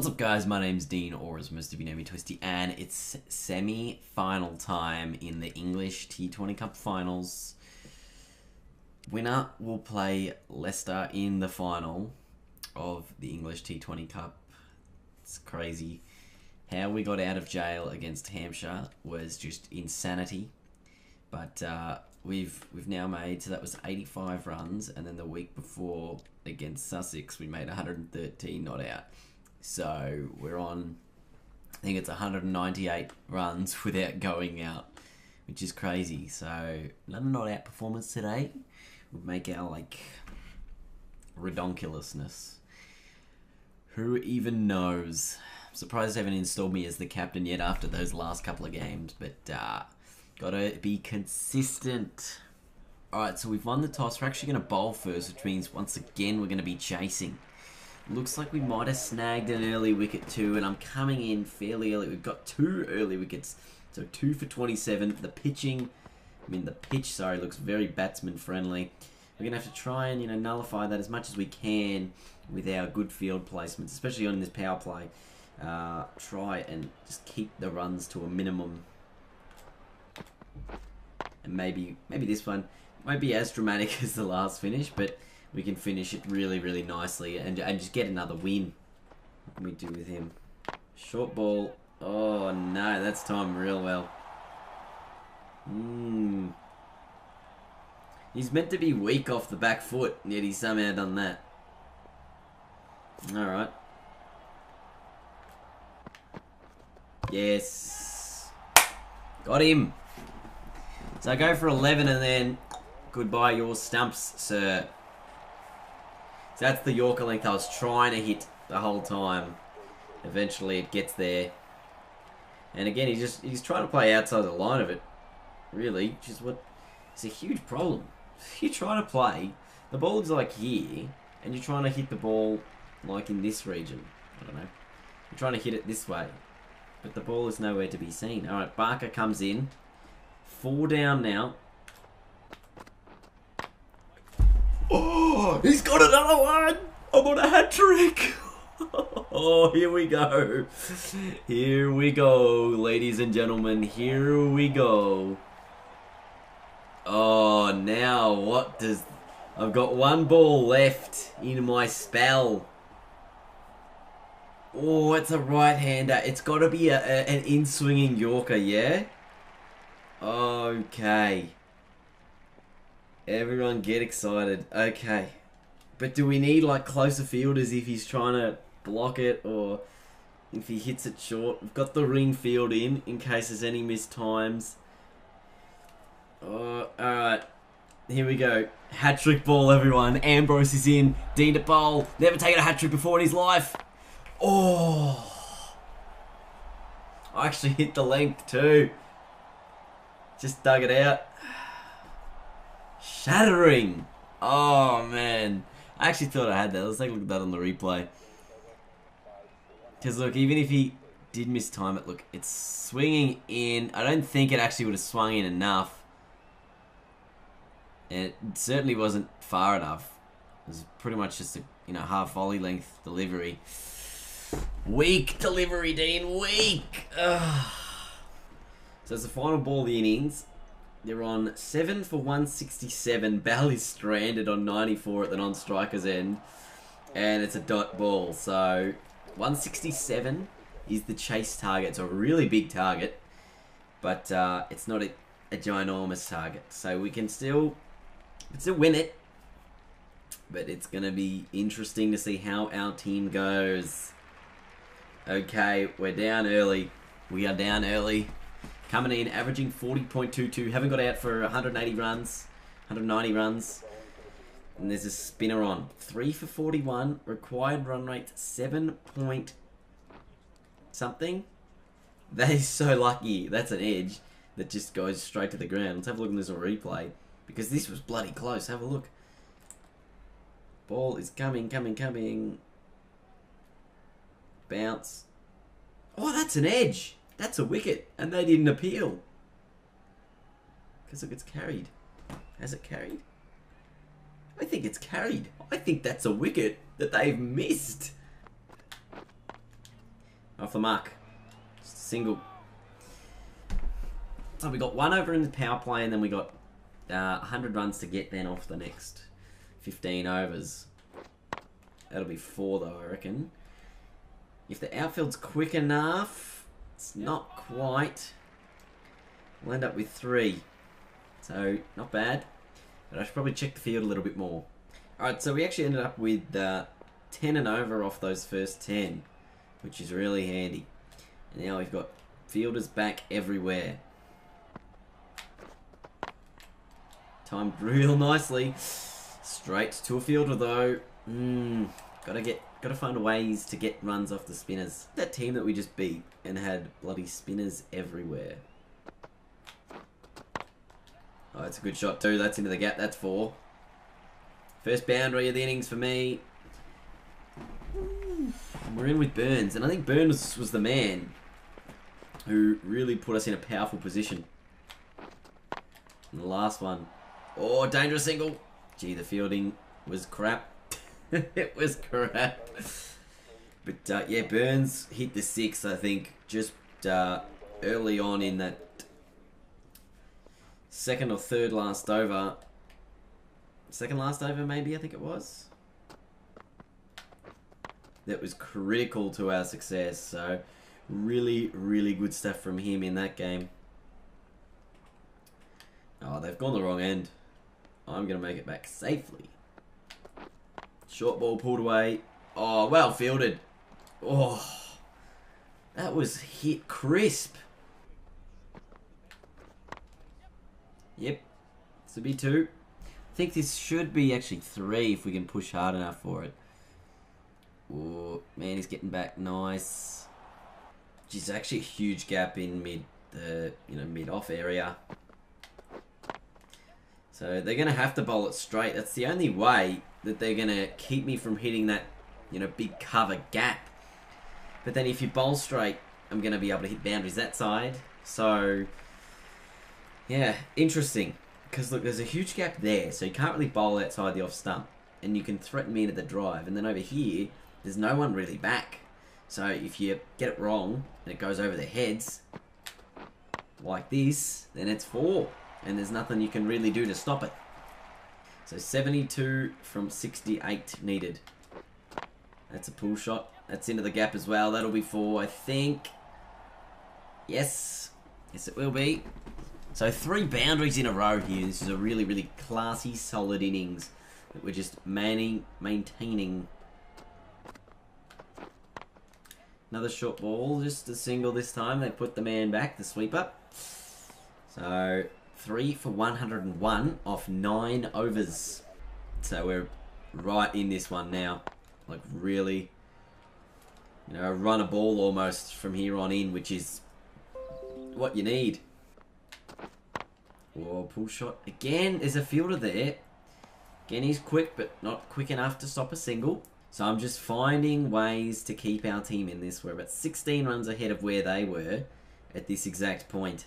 What's up, guys? My name's Dean, or as most of you know me, Twisty, and it's semi-final time in the English T20 Cup Finals. Winner will play Leicester in the final of the English T20 Cup. It's crazy. How we got out of jail against Hampshire was just insanity. But we've now made, so that was 85 runs, and then the week before against Sussex we made 113 not out. So we're on, I think it's 198 runs without going out, which is crazy. So another not out performance today would make our redonkulousness. Who even knows? I'm surprised they haven't installed me as the captain yet after those last couple of games, but gotta be consistent. Alright, so we've won the toss. We're actually going to bowl first, which means once again we're going to be chasing. Looks like we might have snagged an early wicket too, and I'm coming in fairly early. We've got 2 early wickets, so 2 for 27. The pitch, looks very batsman friendly. We're going to have to try and, nullify that as much as we can with our good field placements, especially on this power play. Try and just keep the runs to a minimum. And maybe this one won't be as dramatic as the last finish, but we can finish it really, really nicely and just get another win. What can we do with him? Short ball. Oh no, that's timed real well. He's meant to be weak off the back foot, yet he's somehow done that. Alright. Yes. Got him. So I go for 11 and then goodbye your stumps, sir. So that's the Yorker length I was trying to hit the whole time. Eventually it gets there. And again, he's trying to play outside the line of it. Really, which is it's a huge problem. You're trying to play, the ball is like here, and you're trying to hit the ball like in this region. I don't know. You're trying to hit it this way. But the ball is nowhere to be seen. Alright, Barker comes in. 4 down now. Oh, he's got another one! I'm on a hat-trick! Oh, here we go. Here we go, ladies and gentlemen. Here we go. Oh, now what does... I've got 1 ball left in my spell. Oh, it's a right-hander. It's got to be an in-swinging Yorker, yeah? Okay. Everyone get excited. Okay. But do we need closer fielders if he's trying to block it, or if he hits it short? We've got the ring field in case there's any missed times. Oh, alright. Here we go. Hat-trick ball, everyone. Ambrose is in. Dean to bowl. Never taken a hat-trick before in his life. Oh. I actually hit the length too. Just dug it out. Shattering. Oh, man. I actually thought I had that. Let's take a look at that on the replay. Because, look, even if he did mistime it, look, it's swinging in. I don't think it actually would have swung in enough. And it certainly wasn't far enough. It was pretty much just a, half volley length delivery. Weak delivery, Dean. Weak. Ugh. So it's the final ball of the innings. They're on 7 for 167. Bell is stranded on 94 at the non-striker's end. And it's a dot ball. So 167 is the chase target. It's a really big target. But it's not a ginormous target. So we can still win it. But it's going to be interesting to see how our team goes. Okay, we're down early. We are down early. Coming in, averaging 40.22. Haven't got out for 180 runs. 190 runs. And there's a spinner on. 3 for 41. Required run rate 7 point something. That is so lucky. That's an edge that just goes straight to the ground. Let's have a look at this on replay. Because this was bloody close. Have a look. Ball is coming. Bounce. Oh, that's an edge. That's a wicket, and they didn't appeal. Because look, it's carried. Has it carried? I think it's carried. I think that's a wicket that they've missed. Off the mark. Just a single. So we got 1 over in the power play, and then we got 100 runs to get then off the next 15 overs. That'll be 4 though, I reckon. If the outfield's quick enough, it's not quite. We'll end up with 3. So, not bad. But I should probably check the field a little bit more. Alright, so we actually ended up with 10 and over off those first 10, which is really handy. And now we've got fielders back everywhere. Timed real nicely. Straight to a fielder though. Gotta find ways to get runs off the spinners. That team that we just beat and had bloody spinners everywhere. Oh, that's a good shot too. That's into the gap. That's 4. First boundary of the innings for me. And we're in with Burns, and I think Burns was the man who really put us in a powerful position. And the last one. Oh, dangerous single. Gee, the fielding was crap. It was crap. But yeah, Burns hit the 6, I think, just early on in that second or third last over. Second last over, maybe, I think it was. That was critical to our success. So, really, really good stuff from him in that game. Oh, they've gone the wrong end. I'm going to make it back safely. Short ball pulled away. Oh, well fielded. Oh, that was hit crisp. Yep, this will be 2. I think this should be actually 3 if we can push hard enough for it. Oh, man, he's getting back nice. Geez, actually a huge gap in mid-off area. So they're going to have to bowl it straight. That's the only way that they're going to keep me from hitting that, big cover gap. But then if you bowl straight, I'm going to be able to hit boundaries that side. So, yeah, interesting. Because, look, there's a huge gap there. So you can't really bowl outside the off stump. And you can threaten me into the drive. And then over here, there's no one really back. So if you get it wrong and it goes over their heads, like this, then it's 4. And there's nothing you can really do to stop it. So 72 from 68 needed. That's a pull shot. That's into the gap as well. That'll be 4, I think. Yes. Yes, it will be. So 3 boundaries in a row here. This is a really, really classy, solid innings that we're just maintaining. Another short ball. Just a single this time. They put the man back, the sweeper. So 3 for 101 off 9 overs. So we're right in this one now. Like really, run a ball almost from here on in, which is what you need. Oh, pull shot. Again, there's a fielder there. Again, he's quick, but not quick enough to stop a single. So I'm just finding ways to keep our team in this. We're about 16 runs ahead of where they were at this exact point.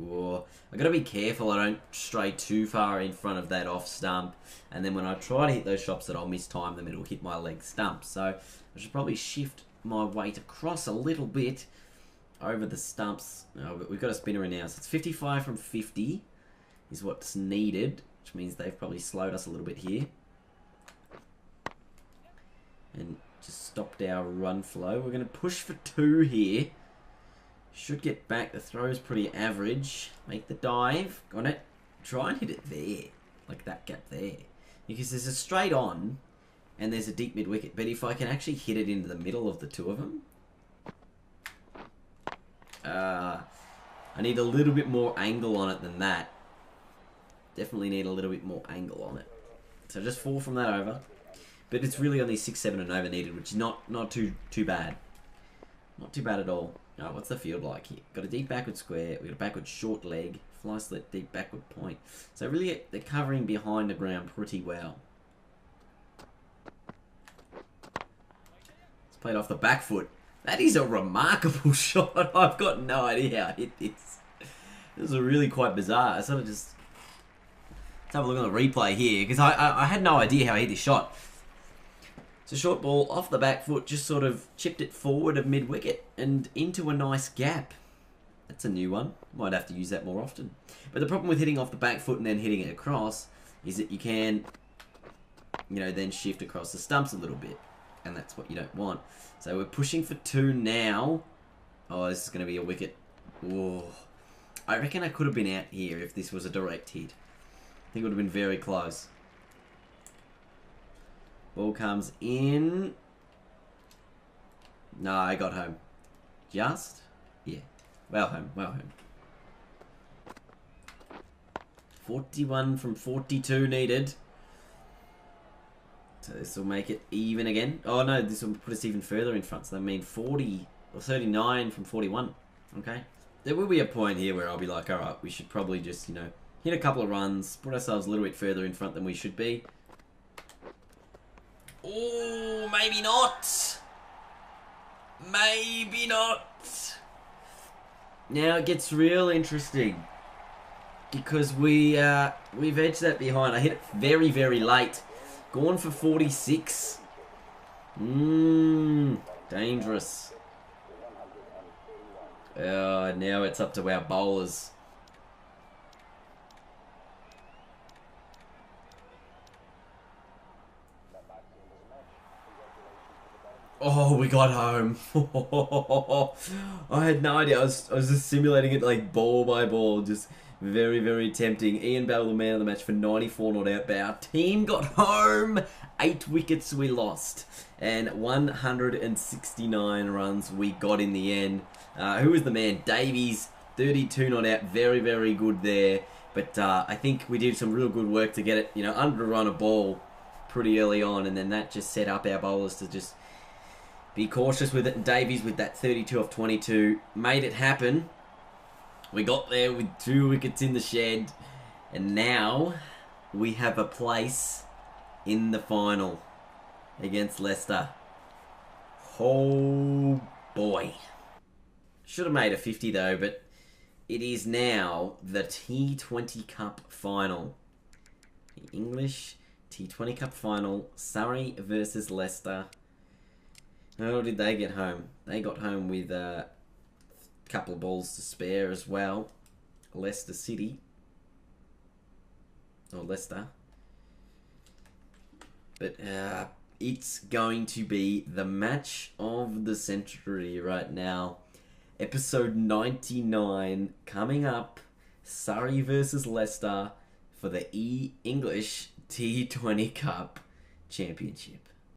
Oh, I gotta be careful I don't stray too far in front of that off stump, and then when I try to hit those shots that I'll mistime them, it'll hit my leg stump. So I should probably shift my weight across a little bit over the stumps. Oh, but we've got a spinner in now, so it's 55 from 50 is what's needed, which means they've probably slowed us a little bit here and just stopped our run flow. We're gonna push for 2 here. Should get back. The throw's pretty average. Make the dive. Got it. Try and hit it there. Like that gap there. Because there's a straight on and there's a deep mid wicket. But if I can actually hit it into the middle of the 2 of them. I need a little bit more angle on it than that. Definitely need a little bit more angle on it. So just 4 from that over. But it's really only 6, 7 and over needed, which is not too bad. Not too bad at all. Alright, what's the field like here? Got a deep backward square, we've got a backward short leg, fly slit, deep backward point. So really, they're covering behind the ground pretty well. It's played off the back foot. That is a remarkable shot. I've got no idea how I hit this. This is really quite bizarre. I sort of just... Let's have a look at the replay here, because I had no idea how I hit this shot. So short ball off the back foot, just sort of chipped it forward of mid-wicket and into a nice gap. That's a new one. Might have to use that more often. But the problem with hitting off the back foot and then hitting it across is that you can, then shift across the stumps a little bit. And that's what you don't want. So we're pushing for 2 now. Oh, this is going to be a wicket. Whoa. I reckon I could have been out here if this was a direct hit. I think it would have been very close. Ball comes in. No, I got home. Just? Yeah. Well home, well home. 41 from 42 needed. So this will make it even again. Oh no, this will put us even further in front. So that means 40 or 39 from 41. Okay. There will be a point here where I'll be like, alright, we should probably just, hit a couple of runs, put ourselves a little bit further in front than we should be. Oh, maybe not. Maybe not. Now it gets real interesting because we've edged that behind. I hit it very, very late. Gone for 46. Dangerous. Now it's up to our bowlers. Oh, we got home. I had no idea. I was just simulating it like ball by ball. Just very, very tempting. Ian Bell, the man of the match for 94 not out. But our team got home. 8 wickets we lost. And 169 runs we got in the end. Who was the man? Davies, 32 not out. Very, very good there. But I think we did some real good work to get it, under a run of ball pretty early on. And then that just set up our bowlers to just be cautious with it. And Davies with that 32 off 22 made it happen. We got there with 2 wickets in the shed. And now we have a place in the final against Leicester. Oh boy. Should have made a 50 though, but it is now the T20 Cup final. The English T20 Cup final. Surrey versus Leicester. How did they get home? They got home with a couple of balls to spare as well. Leicester City. Or Leicester. But it's going to be the match of the century right now. Episode 99 coming up. Surrey versus Leicester for the English T20 Cup Championship.